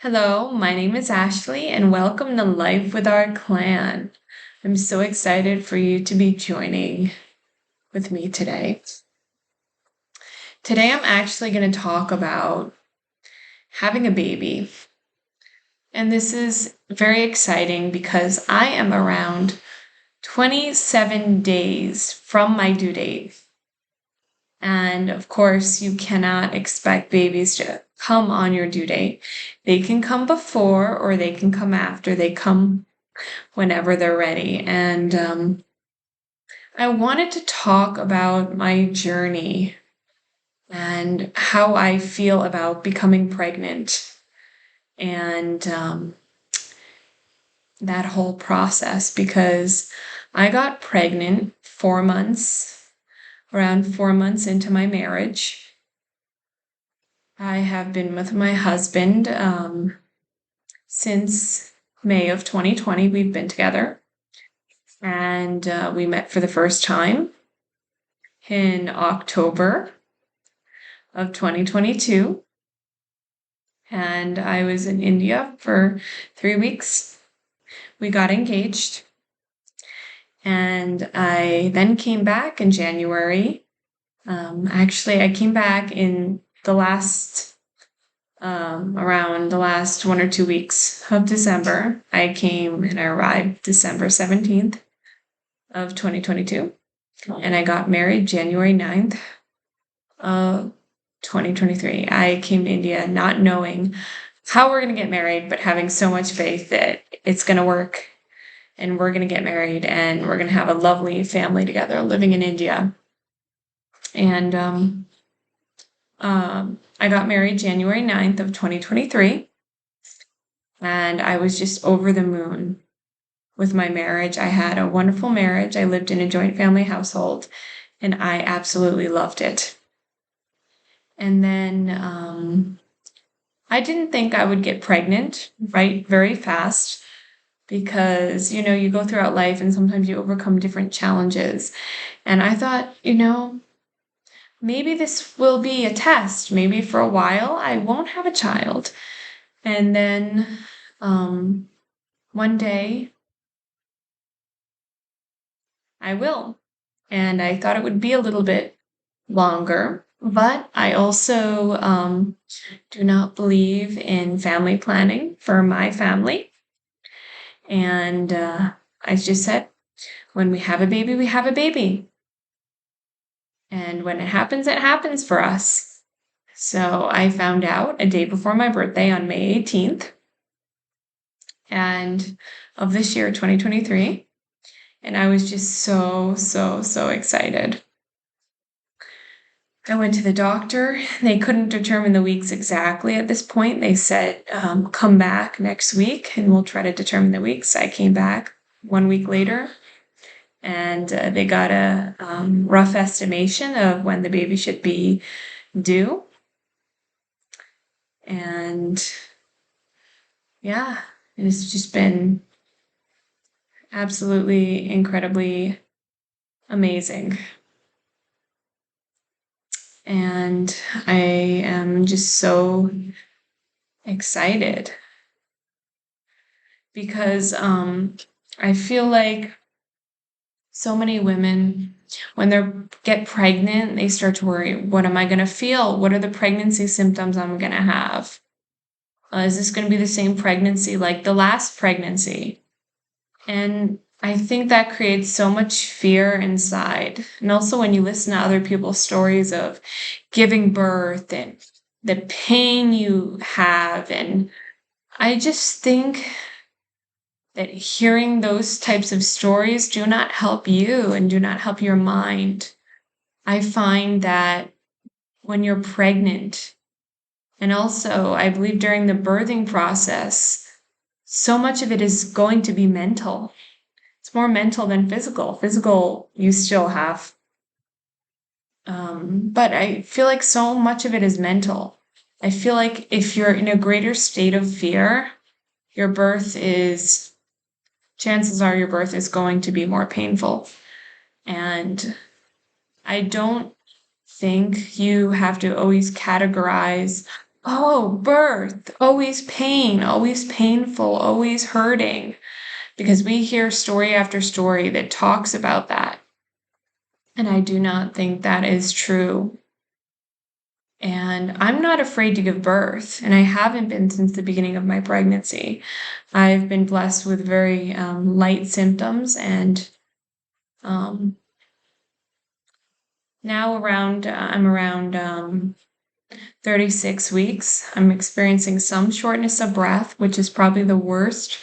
Hello, my name is Ashley, and welcome to Life with Our Clan. I'm so excited for you to be joining with me today. Today, I'm actually going to talk about having a baby. And this is very exciting because I am around 27 days from my due date. And of course, you cannot expect babies to come on your due date. They can come before or they can come after. They come whenever they're ready. And I wanted to talk about my journey and how I feel about becoming pregnant and that whole process because I got pregnant around 4 months into my marriage. I have been with my husband since May of 2020. We've been together. And we met for the first time in October of 2022. And I was in India for 3 weeks. We got engaged. And I then came back in January. Actually, I came back in around the last 1 or 2 weeks of December. I came and I arrived December 17th of 2022. And I got married January 9th of 2023. I came to India not knowing how we're going to get married, but having so much faith that it's going to work and we're going to get married and we're going to have a lovely family together living in India. And I got married January 9th of 2023. And I was just over the moon with my marriage. I had a wonderful marriage. I lived in a joint family household and I absolutely loved it. And then I didn't think I would get pregnant, right, very fast because, you go throughout life and sometimes you overcome different challenges. And I thought, maybe this will be a test. Maybe for a while I won't have a child. And then one day I will. And I thought it would be a little bit longer. But I also do not believe in family planning for my family. And I just said, when we have a baby, we have a baby. And when it happens for us. So I found out a day before my birthday on May 18th and of this year, 2023. And I was just so, so, so excited. I went to the doctor. They couldn't determine the weeks exactly at this point. They said, come back next week and we'll try to determine the weeks. I came back 1 week later and they got a rough estimation of when the baby should be due. And yeah, it's just been absolutely incredibly amazing. And I am just so excited because I feel like so many women, when they get pregnant, they start to worry, what am I going to feel? What are the pregnancy symptoms I'm going to have? Is this going to be the same pregnancy like the last pregnancy? And I think that creates so much fear inside. And also when you listen to other people's stories of giving birth and the pain you have. And I just think that hearing those types of stories do not help you and do not help your mind. I find that when you're pregnant, and also I believe during the birthing process, so much of it is going to be mental. It's more mental than physical. Physical, you still have. But I feel like so much of it is mental. I feel like if you're in a greater state of fear, chances are your birth is going to be more painful. And I don't think you have to always categorize oh, birth, always pain, always painful, always hurting, because we hear story after story that talks about that. And I do not think that is true. And I'm not afraid to give birth, and I haven't been since the beginning of my pregnancy. I've been blessed with very light symptoms, and um, now I'm around 36 weeks. I'm experiencing some shortness of breath, which is probably the worst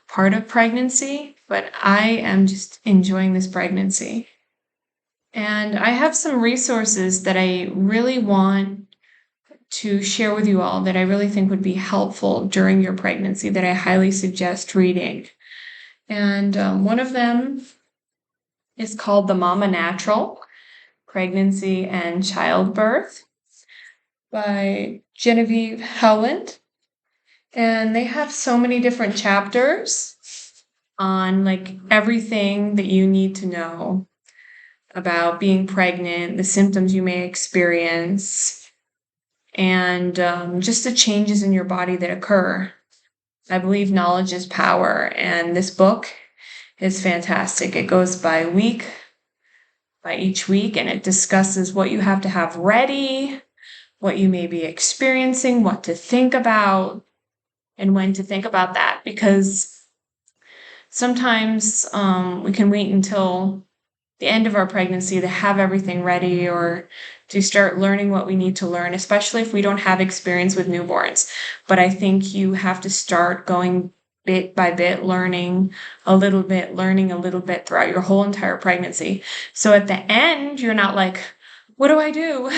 part of pregnancy, but I am just enjoying this pregnancy. And I have some resources that I really want to share with you all that I really think would be helpful during your pregnancy that I highly suggest reading. And one of them is called The Mama Natural: Pregnancy and Childbirth by Genevieve Howland. And they have so many different chapters on like everything that you need to know about being pregnant, the symptoms you may experience, and just the changes in your body that occur. I believe knowledge is power, and this book is fantastic. It goes by each week, and it discusses what you have to have ready, what you may be experiencing, what to think about, and when to think about that, because sometimes we can wait until the end of our pregnancy to have everything ready or to start learning what we need to learn, especially if we don't have experience with newborns. But I think you have to start going bit by bit, learning a little bit throughout your whole entire pregnancy. So at the end, you're not like, what do I do?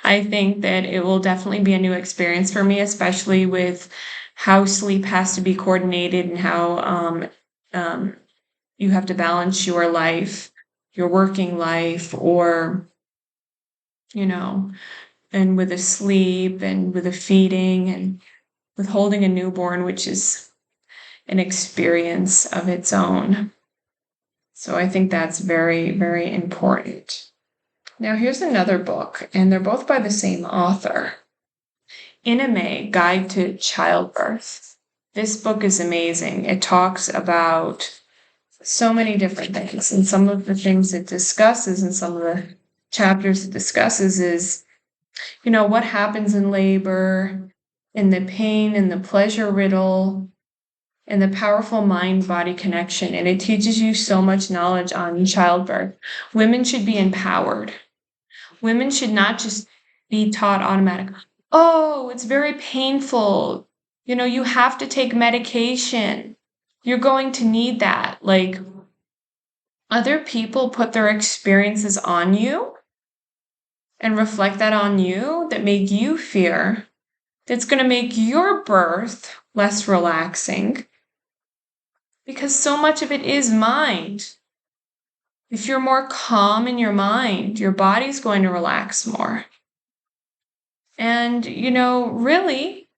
I think that it will definitely be a new experience for me, especially with how sleep has to be coordinated and how you have to balance your life, your working life, or, you know, and with the sleep and with the feeding and with holding a newborn, which is an experience of its own. So I think that's very, very important. Now, here's another book, and they're both by the same author. Iname: Guide to Childbirth. This book is amazing. It talks about so many different things, and some of the things it discusses and some of the chapters it discusses is, what happens in labor, and the pain and the pleasure riddle, and the powerful mind-body connection. And it teaches you so much knowledge on childbirth. Women should be empowered. Women should not just be taught automatically, oh, it's very painful. You have to take medication. You're going to need that. Like, other people put their experiences on you and reflect that on you that make you fear. That's going to make your birth less relaxing because so much of it is mind. If you're more calm in your mind, your body's going to relax more. And, really,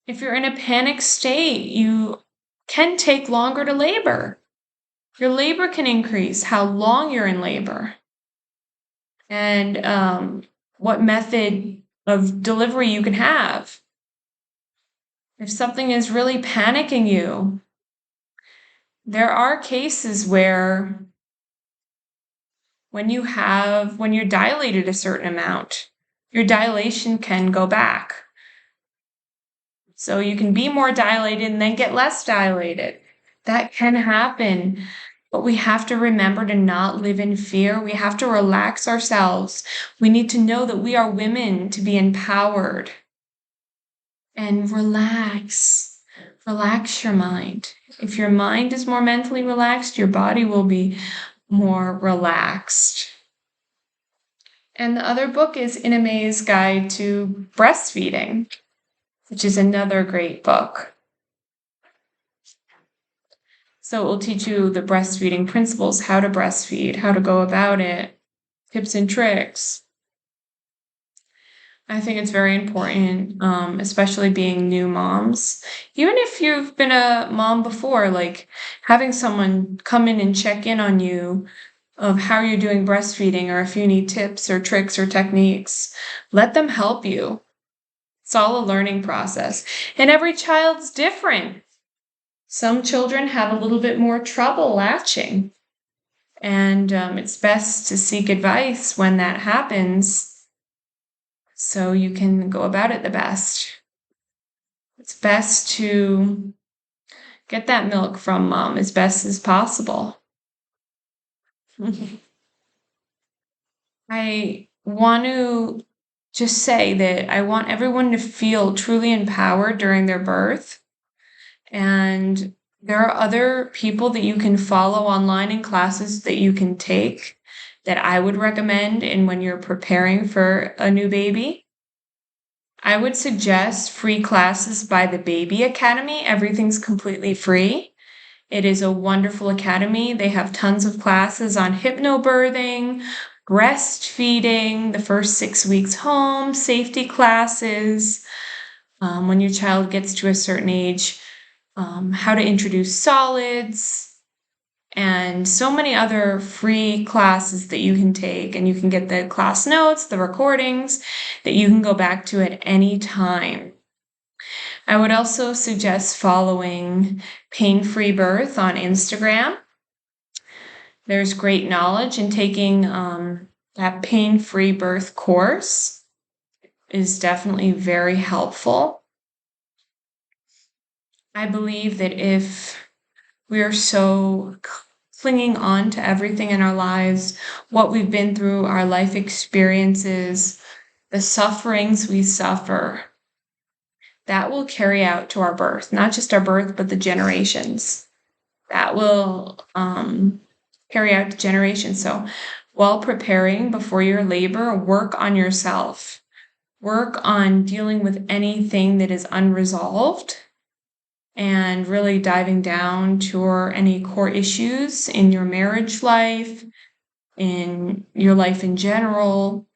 if you're in a panic state, you can take longer to labor. Your labor can increase how long you're in labor. And what method of delivery you can have. If something is really panicking you, there are cases where when you're dilated a certain amount, your dilation can go back. So you can be more dilated and then get less dilated. That can happen. But we have to remember to not live in fear. We have to relax ourselves. We need to know that we are women to be empowered. And relax. Relax your mind. If your mind is more mentally relaxed, your body will be more relaxed. And the other book is Iname's Guide to Breastfeeding, which is another great book. So it will teach you the breastfeeding principles, how to breastfeed, how to go about it, tips and tricks. I think it's very important, especially being new moms. Even if you've been a mom before, like having someone come in and check in on you of how you're doing breastfeeding, or if you need tips or tricks or techniques, let them help you. It's all a learning process. And every child's different. Some children have a little bit more trouble latching. And it's best to seek advice when that happens so you can go about it the best. It's best to get that milk from mom as best as possible. I want to just say that I want everyone to feel truly empowered during their birth. And there are other people that you can follow online in classes that you can take that I would recommend in when you're preparing for a new baby. I would suggest free classes by the Baby Academy. Everything's completely free. It is a wonderful academy. They have tons of classes on hypnobirthing, breastfeeding, the first 6 weeks home, safety classes, when your child gets to a certain age, how to introduce solids, and so many other free classes that you can take. And you can get the class notes, the recordings that you can go back to at any time. I would also suggest following Pain Free Birth on Instagram. There's great knowledge, and taking that Pain Free Birth course is definitely very helpful. I believe that if we are so clinging on to everything in our lives, what we've been through, our life experiences, the sufferings we suffer, that will carry out to our birth, not just our birth, but the generations. That will carry out to generations. So while preparing before your labor, work on yourself. Work on dealing with anything that is unresolved and really diving down to any core issues in your marriage life, in your life in general,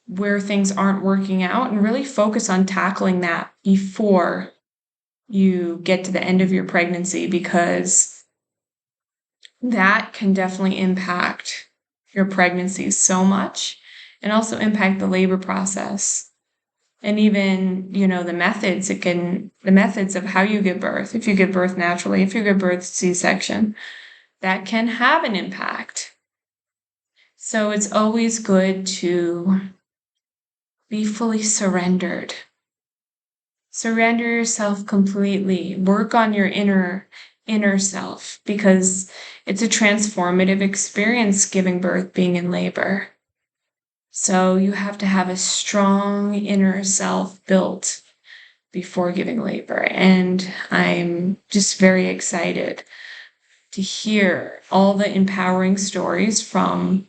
where things aren't working out, and really focus on tackling that before you get to the end of your pregnancy, because that can definitely impact your pregnancy so much, and also impact the labor process. And even, the methods, the methods of how you give birth, if you give birth naturally, if you give birth C-section, that can have an impact. So it's always good to be fully surrendered. Surrender yourself completely. Work on your inner self, because it's a transformative experience giving birth, being in labor. So you have to have a strong inner self built before giving labor. And I'm just very excited to hear all the empowering stories from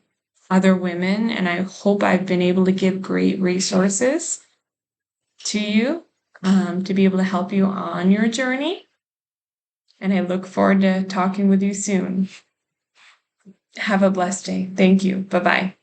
other women. And I hope I've been able to give great resources to you to be able to help you on your journey. And I look forward to talking with you soon. Have a blessed day. Thank you. Bye-bye.